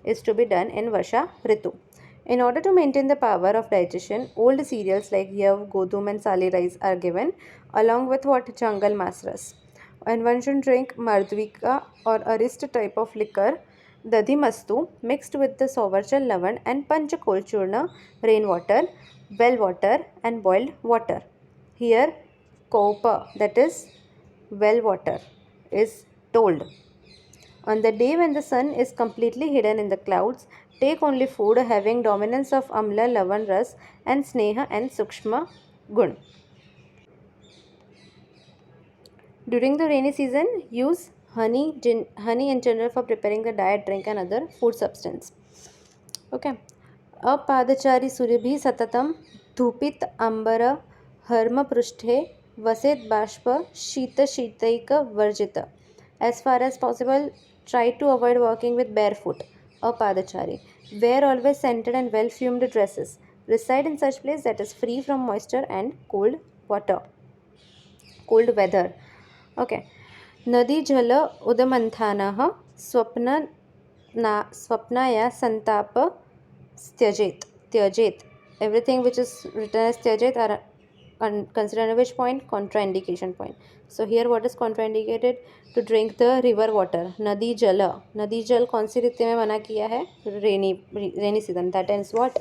is to be done in Varsha Ritu. In order to maintain the power of digestion, old cereals like yav, godum and sali rice are given along with what? Jangal masras. And one should drink mardvika or arist type of liquor, dadhimastu, mixed with the sovarchal lavan and panchakol churna, rainwater, well water and boiled water. Here, kopa, that is well water, is told. On the day when the sun is completely hidden in the clouds, take only food having dominance of amla, lavan, ras and sneha and sukshma gun. During the rainy season, use honey in general for preparing the diet, drink and other food substance. Okay. अपादचारी सूर्यभिः सततं धूपित अंबर हर्म पृष्ठे वसेत बाष्प शीतैक वर्जित. As far as possible, try to avoid walking with barefoot. Apadachari. Wear always scented and well-fumed dresses. Reside in such place that is free from moisture and cold weather. Okay. Nadi jala udamanthanah swapnaya santapa Tyajet. Everything which is written as Tyajet are considered which point? Contraindication point. So here what is contraindicated? To drink the river water. Nadi Jala. Nadi Jal कौन सी ऋतु में मना किया है? Rainy season. That is what?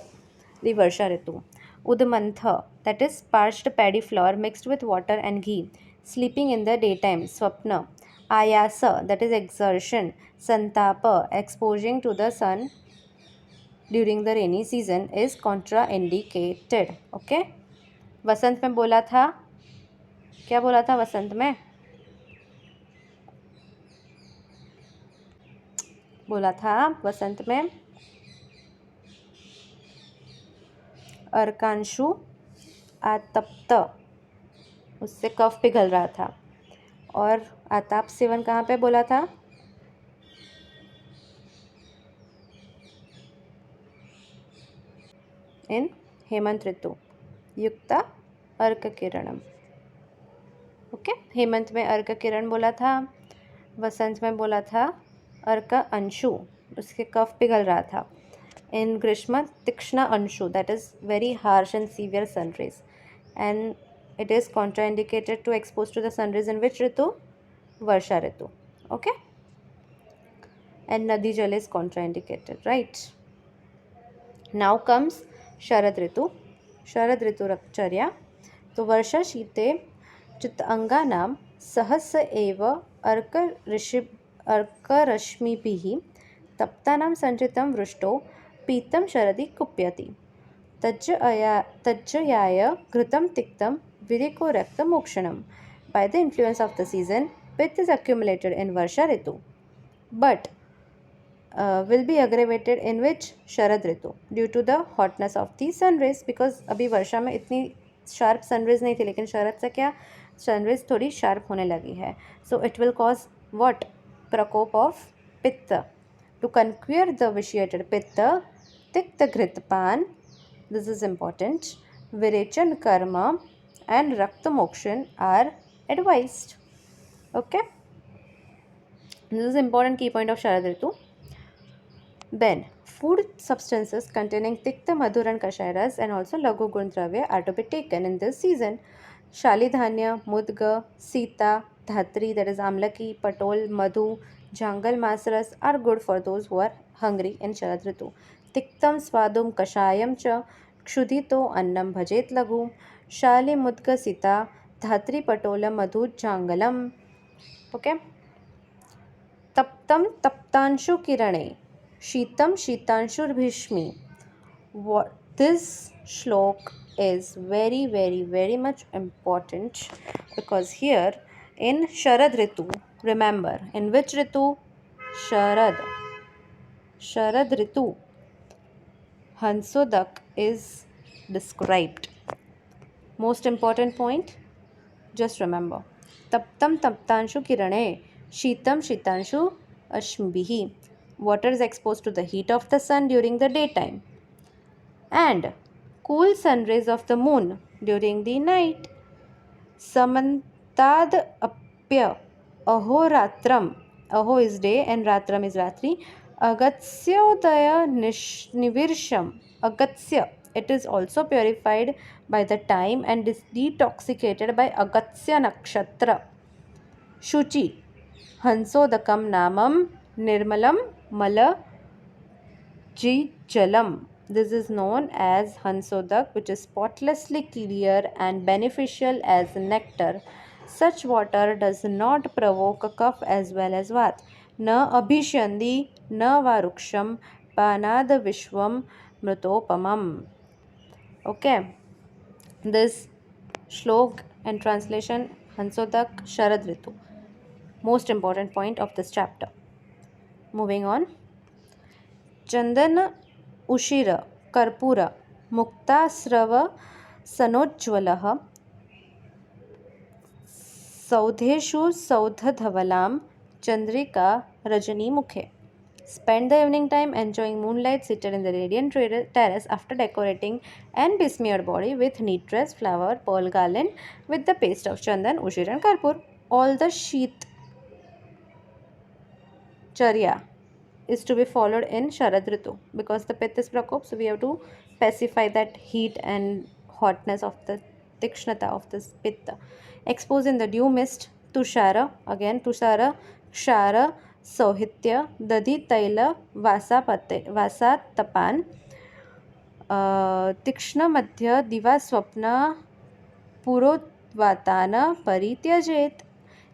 The Varsha Ritu. Udmantha. That is parched paddy flour mixed with water and ghee. Sleeping in the daytime. Swapna. Ayasa. That is exertion. Santapa. Exposing to the sun during the rainy season is contraindicated. Okay. वसंत में बोला था, क्या बोला था वसंत में? बोला था वसंत में अर्कांशु आतप्त, उससे कफ पिघल रहा था. और आताप सेवन कहाँ पे बोला था? इन हेमंत ऋतु युक्ता अर्क किरणम. ओके. हेमंत में अर्क किरण बोला था, वसंत में बोला था अर्क अंशु, उसके कफ पिघल रहा था. इन ग्रीष्म तीक्ष्ण अंशु, that is very harsh and severe sun rays, and it is contraindicated to expose to the sun rays in which ritu? Varsha ritu. Okay. And नदी जल is contraindicated, right. Now comes Sharad ritu. Sharad ritucharya. तो वर्षा शीते चित्तांगानां सहस एव अर्करश्मिभिः तप्तानां सञ्चितं वृष्टो पीतं शरदि कुप्यति. तज्जयाय घृतं तिक्तं विरिको रक्तमोक्षणं. By the influence of the season, pith is accumulated in Varsha Ritu, but will be aggravated in which? Sharad Ritu, due to the hotness of the sun rays. Because अभी वर्षा में इतनी sharp sun rays नहीं थी, लेकिन शरद से क्या sun rays थोड़ी sharp होने लगी है. सो इट विल कॉज व्हाट? प्रकोप ऑफ पित्त. टू कन्क्यूर द विशिएटेड पित्त, तिक्त घृतपान This is important. Virechan karma and Rakta mokshan are advised. Okay. This is important key point of Sharad Ritu. Then, food substances containing Tikta, Madhur and Kashayaras and also Lagu Gundravya are to be taken in this season. Shalidhanya, Mudga, Sita, Dhatri, that is Amlaki, Patol, Madhu, Jangal Masras are good for those who are hungry in Sharad Ritu. Tiktam Swadum Kashayam Cha, Kshudito Annam Bhajet Lagu, Shali Mudga Sita, Dhatri Patola Madhu Jangalam. Okay. तप्तं तप्तांशु किरणे शीतं शीतांशुर्भीष्मी. What this shlok is very much important because here in Sharad Ritu, remember in which Ritu? Sharad. Sharad Ritu, Hansodak is described. Most important point, just remember. Taptam taptanshu kirane, shitam shitanshu ashmihi. Water is exposed to the heat of the sun during the daytime and cool sun rays of the moon during the night. Samantad apya ahoratram. Aho is day and ratram is ratri. Agatsyodaya nivirsham. Agatsya. It is also purified by the time and is detoxicated by Agatsya nakshatra. Shuchi. Hansodakam namam nirmalam mala jalam. This is known as Hansodak, which is spotlessly clear and beneficial as nectar. Such water does not provoke a cough as well as vat. Na abhishyandi, na varuksham, panad vishwam mritopamam. Okay, this shlok and translation Hansodak Sharad Ritu. Most important point of this chapter. Moving on. Chandana Ushira Karpura Muktasrava Sanojjwalah Saudheshu Saudhadhavalam Chandrika Rajani Mukhe. Spend the evening time enjoying moonlight seated in the radiant terrace after decorating and besmeared body with neat dress, flower, pearl garland with the paste of chandan, ushir and karpur. All the sheath charya is to be followed in Sharad Ritu because the pith is prakop, so we have to pacify that heat and hotness of the tikshnata of this pitta. Expose in the dew mist, tushara, again tushara, kshara, sauhitya, dadhi taila, vasa tapan, tikshna madhya, diva swapna, purodvatana, parityajet.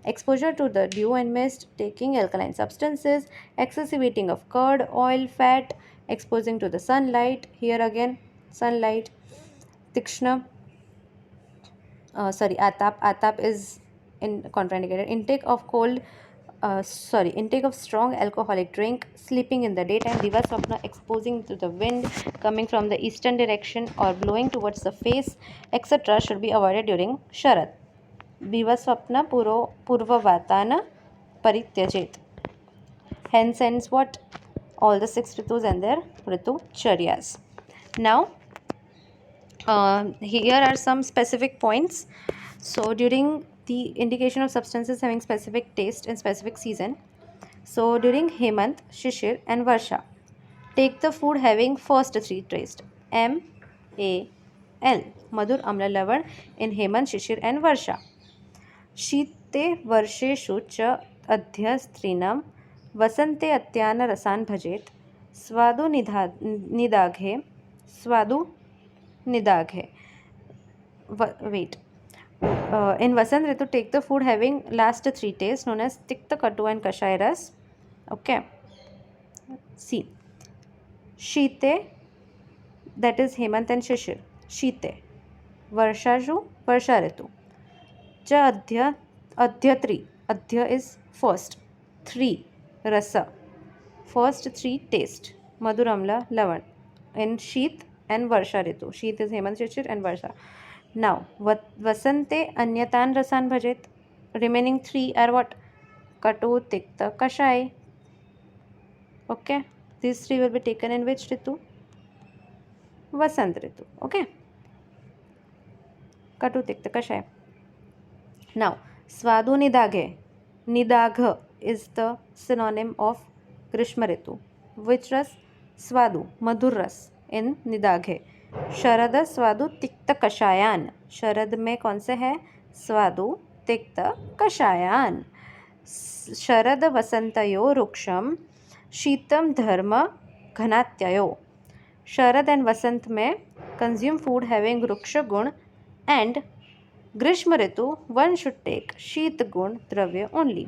Exposure to the dew and mist, taking alkaline substances, excessive eating of curd, oil, fat, exposing to the sunlight. Here again, sunlight. Tikshna, atap. Atap is contraindicated. Intake of strong alcoholic drink, sleeping in the daytime, diva swapna, exposing to the wind coming from the eastern direction or blowing towards the face, etc. should be avoided during Sharad. Divaswapna Purvavatana Parityajet. Hence ends what? All the 6 Ritus and their Ritu Charyas. Now, here are some specific points. So, during the indication of substances having specific taste in specific season. So, during Hemant, Shishir and Varsha, take the food having first 3 taste. M, A, L. Madhur, Amla, Lavan in Hemant, Shishir and Varsha. शीते वर्षेषु च अध्यस्त्रीणां वसन्ते अत्यान रसान् भजेत् स्वादु निदाघे wait in Vasant Ritu take the food having last 3 tastes known as Tikta, Katu and Kashai Ras. Okay, see, Shite, that is Hemant and Shishir. Shite Varshashu, Varsha Ritu. Cha adhya 3. Adhya is first. 3. Rasa. First 3 taste. Madhur, Amla, Lavan. In Sheet and Varsha Ritu. Sheet is Hemant, Shishir and Varsha. Now, Vasante Anyatan Rasan Bhajet. Remaining 3 are what? Katu, Tikta, Kashai. Okay. These 3 will be taken in which Ritu? Vasant Ritu. Okay. कटु तिक्त कषाय. Now, Swadu Nidaghe. Nidagha is the synonym of Grishma Ritu. Which ras? Swadu, Madhur ras in Nidaghe. शरद स्वादु तिक्त कषायान. शरद में कौन से है? स्वादु तिक्त कषायान. शरद वसंतयो रुक्षम शीतम धर्म घनात्ययो. शरद and वसंत में कंज्यूम फूड हैविंग रुक्ष गुण एंड ग्रीष्म ऋतु वन शुड टेक शीत गुण द्रव्य ओनली.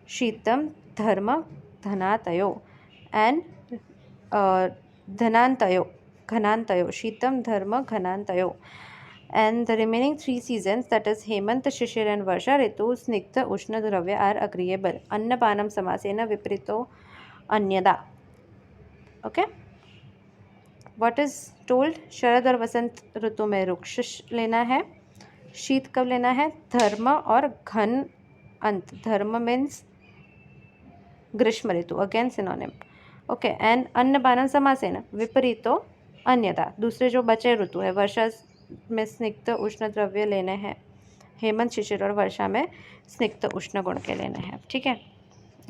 शीतम धर्म धनातयो एंड धनांतयो घनांतयो. शीतम धर्म घनांतयो. And the remaining 3 seasons, that is Hemant, Shishir and Varsha Ritu, Snigdha, Ushna, Dravya are agreeable. Annapanam samasena viprito anyada. Okay. What is told? शरद और वसंत ऋतु में रुक्ष लेना है. शीत कब लेना है? धर्म और घन अंत. धर्म मीन्स ग्रीष्म ऋतु, अगेन सिनोनिम. ओके. एंड अन्नपानम समासेन विपरीतो अन्यथा. दूसरे जो बचे ऋतु है, वर्षा में स्निग्ध उष्ण द्रव्य लेने हैं. हेमंत, शिशिर और वर्षा में स्निग्ध उष्ण गुण के लेने हैं. ठीक है.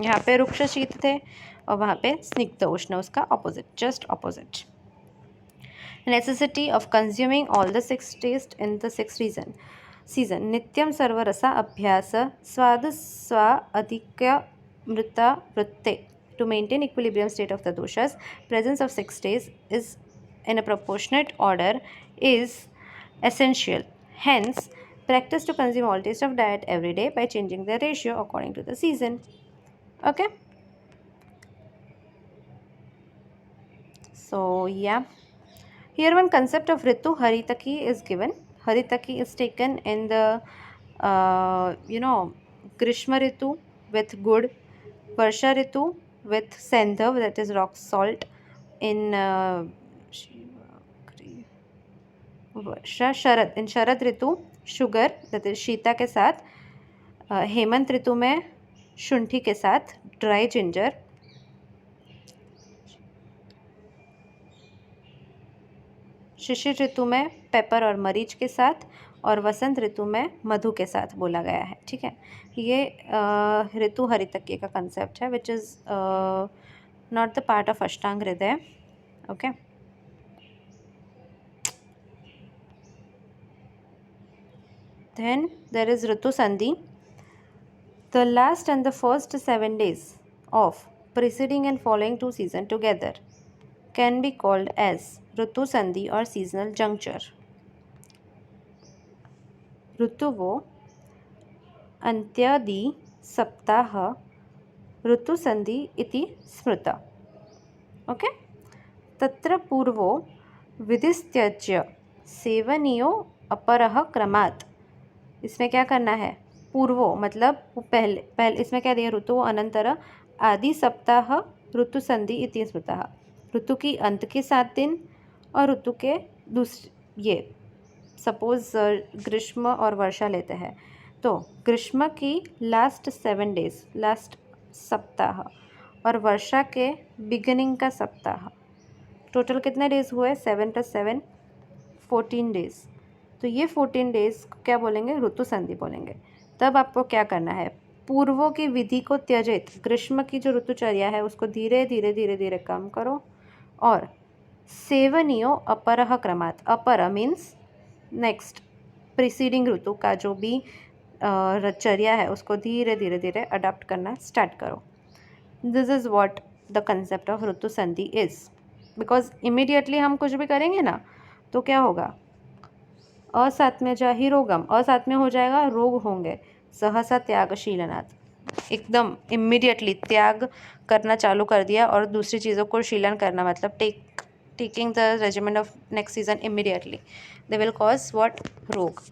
यहाँ पे रुक्ष शीत थे और वहाँ पे स्निग्ध उष्ण, उसका opposite, just opposite. Necessity of consuming all the 6 taste in the 6 season. नित्यम सर्वरसा अभ्यास स्वाद स्वा अधिक्य मृता वृत्ते. To maintain equilibrium state of the doshas, presence of 6 days is in a proportionate order is essential. Hence, practice to consume all taste of diet every day by changing the ratio according to the season. Okay. So yeah, here one concept of Ritu Haritaki is given. Haritaki is taken in the Grishma Ritu with good, Varsha Ritu with Sendhav, that is rock salt, in Sharad, in Sharad Ritu sugar, that is शीता के साथ. हेमंत ऋतु में शुंठी के साथ, dry ginger. शिशिर ऋतु में paper और मरीच के साथ. और वसंत ऋतु में मधु के साथ बोला गया है. ठीक है. ये ऋतु हरितक्य का कंसेप्ट है, which is not the part of अष्टांग हृदय. Okay. Then there is Ritu Sandhi. The last and the first 7 days of preceding and following 2 seasons together can be called as Ritu Sandhi or seasonal juncture. ऋतुवो अन्त्यादि सप्ताह ऋतु संधि इति स्मृता. Okay. तत्र पूर्वो विधिस्त्यज्य सेवनीयो अपरः क्रमात्. इसमें क्या करना है? पूर्वो मतलब पहले इसमें क्या दिया? ऋतु अनंतर आदि सप्ताह ऋतु संधि इति स्मृतः. ऋतु की अंत के 7 दिन और ऋतु के दूसरे, ये सपोज ग्रीष्म और वर्षा लेते हैं तो ग्रीष्म की लास्ट 7 डेज, लास्ट सप्ताह, और वर्षा के बिगिनिंग का सप्ताह. टोटल कितने डेज हुए? 7 + 7 14 डेज. तो ये 14 डेज क्या बोलेंगे? ऋतु संधि बोलेंगे. तब आपको क्या करना है? पूर्वों की विधि को त्यजित ग्रीष्म की जो ऋतुचर्या है उसको धीरे धीरे धीरे धीरे कम करो. और सेवनियो अपरः क्रमात्. अपर मीन्स नेक्स्ट, प्रीसीडिंग ऋतु का जो भी चर्या है उसको धीरे धीरे धीरे अडॉप्ट करना स्टार्ट करो. This is what the concept of ritu sandhi is. Because immediately हम कुछ भी करेंगे ना तो क्या होगा? असात्म्य जाहि रोगम. असात्म्य हो जाएगा, रोग होंगे. सहसा त्यागशीलनात्. एकदम इमीडिएटली त्याग करना चालू कर दिया और दूसरी चीज़ों को शीलन करना, मतलब taking the regimen of next season immediately, they will cause what? Rog.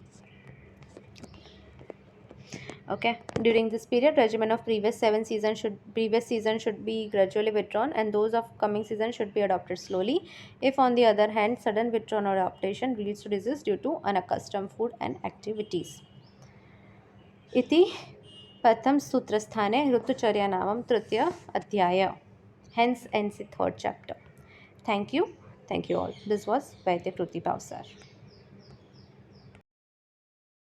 Okay. During this period, regimen of previous season should be gradually withdrawn and those of coming season should be adopted slowly. If on the other hand sudden withdrawal or adaptation leads to disease due to unaccustomed food and activities. इति प्रथम सूत्रस्थाने ऋतुचर्या नामं तृतीय अध्याय. Hence ends the 3rd chapter. Thank you. Thank you all. This was Vaidya Kruti Bhavsar.